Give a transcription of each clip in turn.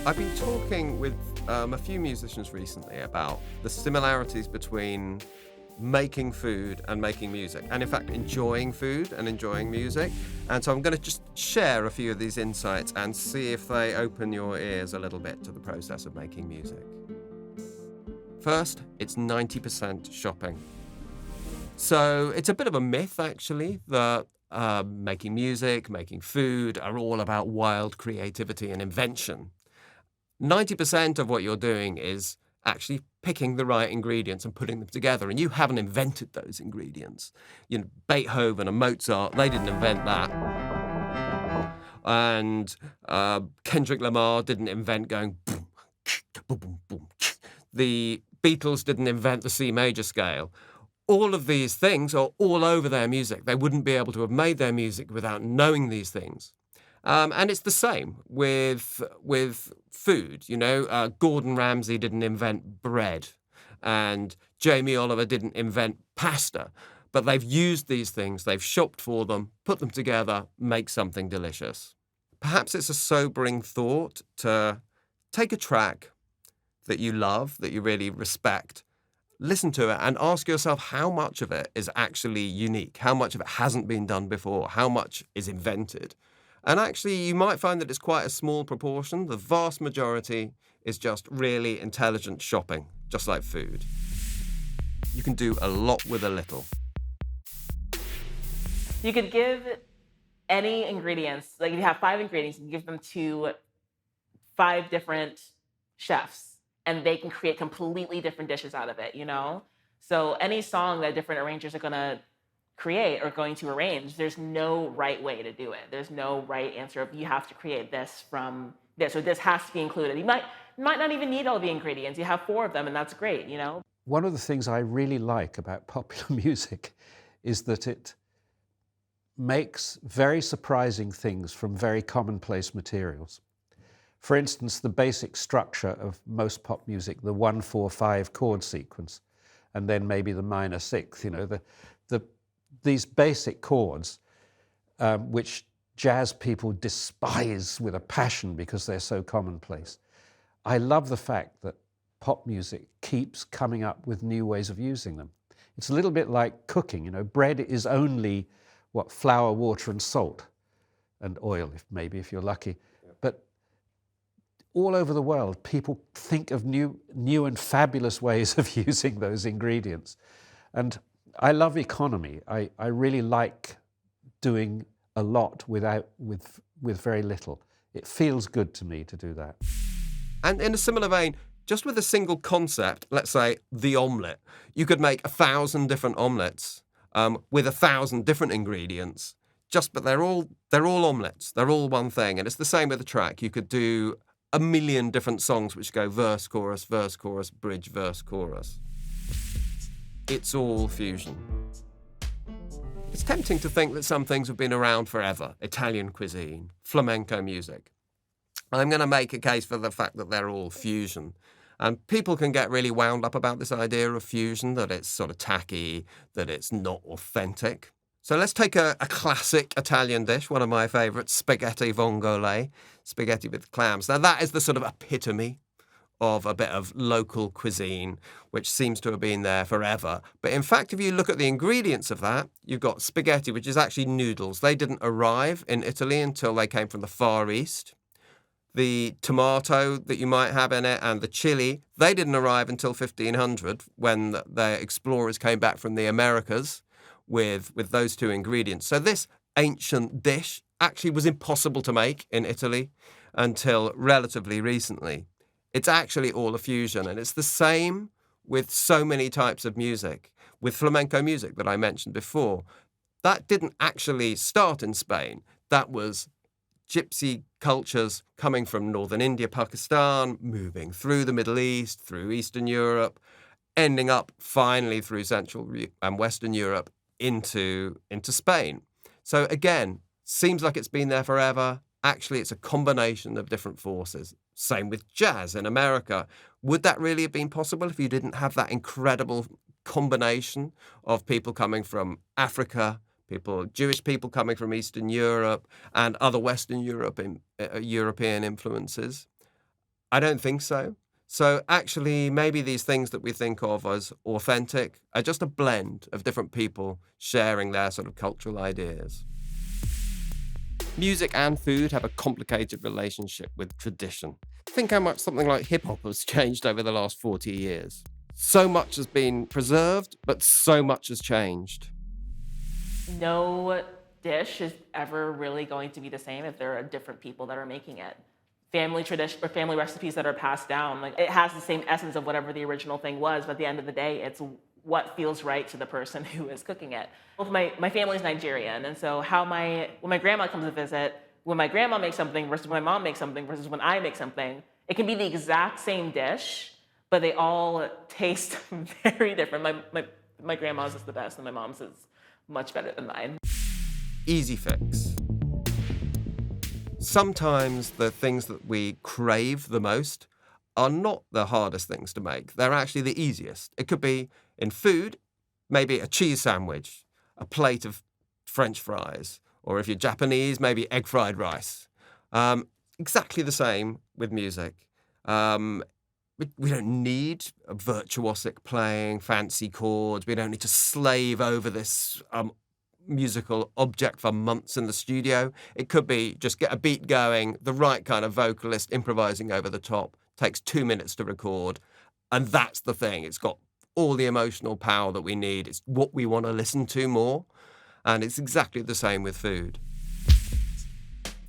I've been talking with a few musicians recently about the similarities between making food and making music, and in fact enjoying food and enjoying music. And so I'm going to just share a few of these insights and see if they open your ears a little bit to the process of making music. First, it's 90% shopping. So it's a bit of a myth, actually, that making music, making food are all about wild creativity and invention. 90% of what you're doing is actually picking the right ingredients and putting them together, and you haven't invented those ingredients. You know, Beethoven and Mozart, they didn't invent that. And Kendrick Lamar didn't invent going boom, boom, boom, boom. The Beatles didn't invent the C major scale. All of these things are all over their music. They wouldn't be able to have made their music without knowing these things. And it's the same with food. You know, Gordon Ramsay didn't invent bread, and Jamie Oliver didn't invent pasta. But they've used these things, they've shopped for them, put them together, make something delicious. Perhaps it's a sobering thought to take a track that you love, that you really respect, listen to it and ask yourself how much of it is actually unique, how much of it hasn't been done before, how much is invented. And actually, you might find that it's quite a small proportion. The vast majority is just really intelligent shopping, just like food. You can do a lot with a little. You could give any ingredients, like if you have 5 ingredients, you can give them to 5 different chefs, and they can create completely different dishes out of it, you know? So any song that different arrangers are gonna create or going to arrange, there's no right way to do it. There's no right answer of you have to create this from this, or this has to be included. You might not even need all the ingredients. You have 4 of them, and that's great, you know? One of the things I really like about popular music is that it makes very surprising things from very commonplace materials. For instance, the basic structure of most pop music, the 1-4-5 chord sequence, and then maybe the minor sixth, you know, these basic chords, which jazz people despise with a passion because they're so commonplace. I love the fact that pop music keeps coming up with new ways of using them. It's a little bit like cooking, you know, bread is only, flour, water and salt, and oil, if you're lucky. Yeah. But all over the world, people think of new and fabulous ways of using those ingredients. And I love economy. I really like doing a lot with very little. It feels good to me to do that. And in a similar vein, just with a single concept, let's say the omelette, you could make 1,000 different omelettes with 1,000 different ingredients. But they're all omelettes. They're all one thing, and it's the same with a track. You could do 1,000,000 different songs which go verse, chorus, bridge, verse, chorus. It's all fusion. It's tempting to think that some things have been around forever. Italian cuisine, flamenco music. I'm going to make a case for the fact that they're all fusion. And people can get really wound up about this idea of fusion, that it's sort of tacky, that it's not authentic. So let's take a classic Italian dish, one of my favourites, spaghetti vongole, spaghetti with clams. Now that is the sort of epitome of a bit of local cuisine, which seems to have been there forever. But in fact, if you look at the ingredients of that, you've got spaghetti, which is actually noodles. They didn't arrive in Italy until they came from the Far East. The tomato that you might have in it and the chili, they didn't arrive until 1500 when the explorers came back from the Americas with those 2 ingredients. So this ancient dish actually was impossible to make in Italy until relatively recently. It's actually all a fusion, and it's the same with so many types of music. With flamenco music that I mentioned before, that didn't actually start in Spain. That was gypsy cultures coming from northern India, Pakistan, moving through the Middle East, through Eastern Europe, ending up finally through Central and Western Europe into Spain. So again, seems like it's been there forever. Actually, it's a combination of different forces. Same with jazz in America. Would that really have been possible if you didn't have that incredible combination of people coming from Africa, Jewish people coming from Eastern Europe, and other Western European influences? I don't think so. So actually, maybe these things that we think of as authentic are just a blend of different people sharing their sort of cultural ideas. Music and food have a complicated relationship with tradition. Think how much something like hip-hop has changed over the last 40 years. So much has been preserved, but so much has changed. No dish is ever really going to be the same if there are different people that are making it. Family tradition or family recipes that are passed down, like it has the same essence of whatever the original thing was, but at the end of the day, it's what feels right to the person who is cooking it. Well, my family's Nigerian, and so when my grandma comes to visit, when my grandma makes something versus when my mom makes something versus when I make something, it can be the exact same dish, but they all taste very different. My grandma's is the best, and my mom's is much better than mine. Easy fix. Sometimes the things that we crave the most are not the hardest things to make. They're actually the easiest. It could be in food, maybe a cheese sandwich, a plate of French fries, or if you're Japanese, maybe egg fried rice. Exactly the same with music. We don't need a virtuosic playing, fancy chords. We don't need to slave over this musical object for months in the studio. It could be just get a beat going, the right kind of vocalist improvising over the top. Takes 2 minutes to record. And that's the thing. It's got all the emotional power that we need. It's what we want to listen to more. And it's exactly the same with food.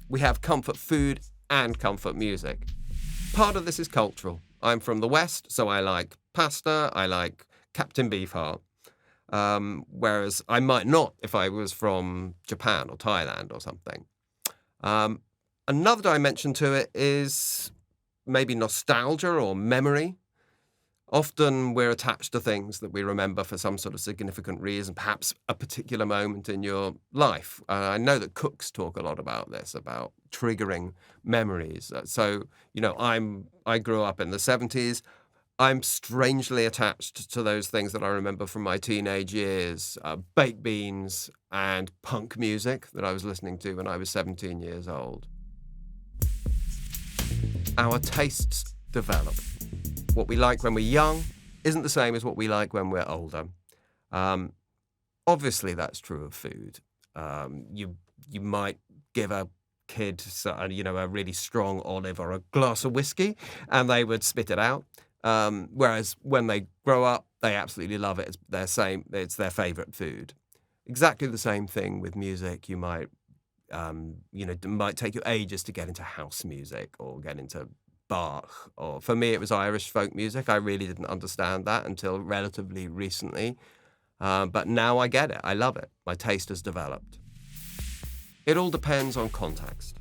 We have comfort food and comfort music. Part of this is cultural. I'm from the West, so I like pasta, I like Captain Beefheart. Whereas I might not if I was from Japan or Thailand or something. Another dimension to it is maybe nostalgia or memory. Often we're attached to things that we remember for some sort of significant reason, perhaps a particular moment in your life. I know that cooks talk a lot about this, about triggering memories. So, I grew up in the 70s. I'm strangely attached to those things that I remember from my teenage years, baked beans and punk music that I was listening to when I was 17 years old. Our tastes develop. What we like when we're young isn't the same as what we like when we're older. Obviously, that's true of food. You might give a kid, a really strong olive or a glass of whiskey, and they would spit it out. Whereas when they grow up, they absolutely love it. It's their favorite food. Exactly the same thing with music. You might, it might take you ages to get into house music or get into Bach. Or for me, it was Irish folk music. I really didn't understand that until relatively recently. But now I get it. I love it. My taste has developed. It all depends on context.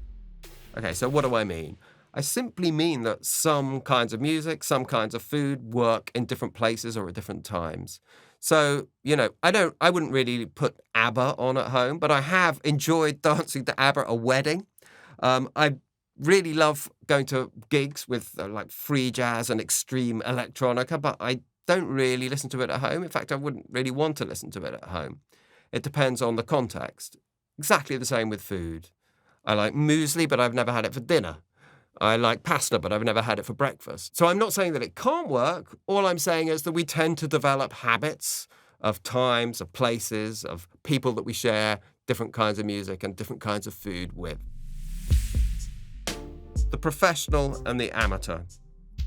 Okay, so what do I mean? I simply mean that some kinds of music, some kinds of food work in different places or at different times. So, I wouldn't really put ABBA on at home, but I have enjoyed dancing to ABBA at a wedding. I really love going to gigs with like free jazz and extreme electronica, but I don't really listen to it at home. In fact, I wouldn't really want to listen to it at home. It depends on the context. Exactly the same with food. I like muesli, but I've never had it for dinner. I like pasta, but I've never had it for breakfast. So I'm not saying that it can't work. All I'm saying is that we tend to develop habits of times, of places, of people that we share different kinds of music and different kinds of food with. The professional and the amateur.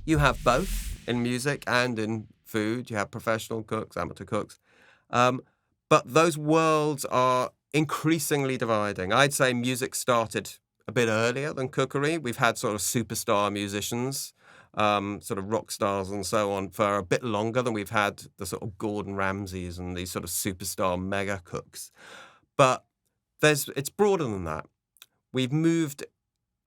You have both in music and in food. You have professional cooks, amateur cooks. But those worlds are increasingly dividing. I'd say music started a bit earlier than cookery. We've had sort of superstar musicians, sort of rock stars and so on for a bit longer than we've had the sort of Gordon Ramsays and these sort of superstar mega cooks. But it's broader than that. We've moved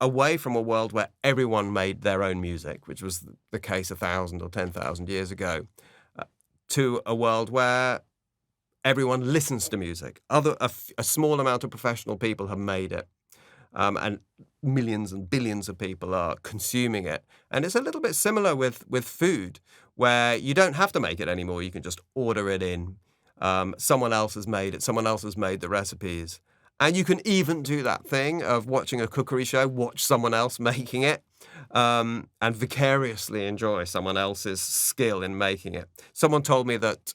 away from a world where everyone made their own music, which was the case 1,000 or 10,000 years ago, to a world where everyone listens to music. A small amount of professional people have made it, and millions and billions of people are consuming it. And it's a little bit similar with food, where you don't have to make it anymore. You can just order it in. Someone else has made it. Someone else has made the recipes. And you can even do that thing of watching a cookery show, watch someone else making it, and vicariously enjoy someone else's skill in making it. Someone told me that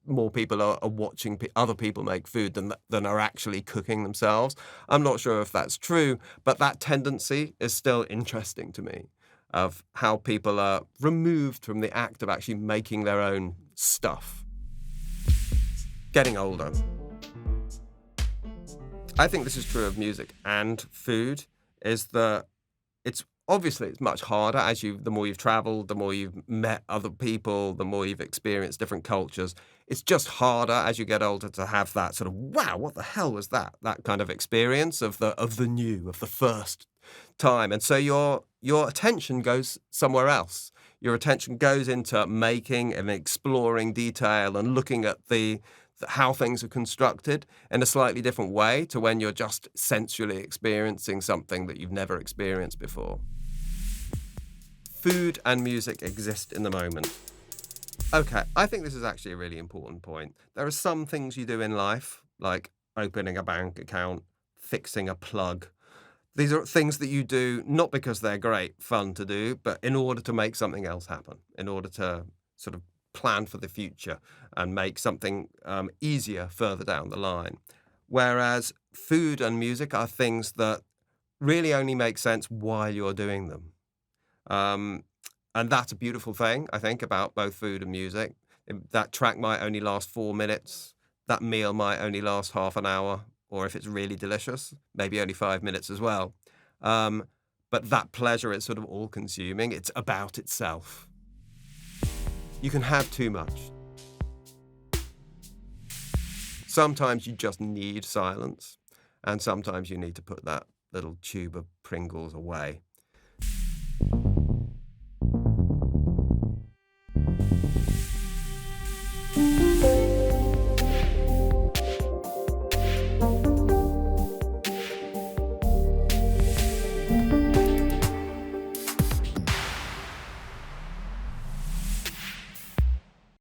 more people are watching other people make food than are actually cooking themselves. I'm not sure if that's true, but that tendency is still interesting to me, of how people are removed from the act of actually making their own stuff. Getting older. I think this is true of music and food, is that it's much harder the more you've traveled, the more you've met other people, the more you've experienced different cultures. It's just harder as you get older to have that sort of, wow, what the hell was that? That kind of experience of the new, of the first time. And so your attention goes somewhere else. Your attention goes into making and exploring detail and looking at how things are constructed in a slightly different way to when you're just sensually experiencing something that you've never experienced before. Food and music exist in the moment. Okay, I think this is actually a really important point. There are some things you do in life, like opening a bank account, fixing a plug. These are things that you do not because they're great fun to do, but in order to make something else happen, in order to sort of plan for the future and make something easier further down the line. Whereas food and music are things that really only make sense while you're doing them. And that's a beautiful thing, I think, about both food and music. That track might only last 4 minutes. That meal might only last half an hour, or if it's really delicious, maybe only 5 minutes as well. But that pleasure is sort of all-consuming. It's about itself. You can have too much. Sometimes you just need silence, and sometimes you need to put that little tube of Pringles away.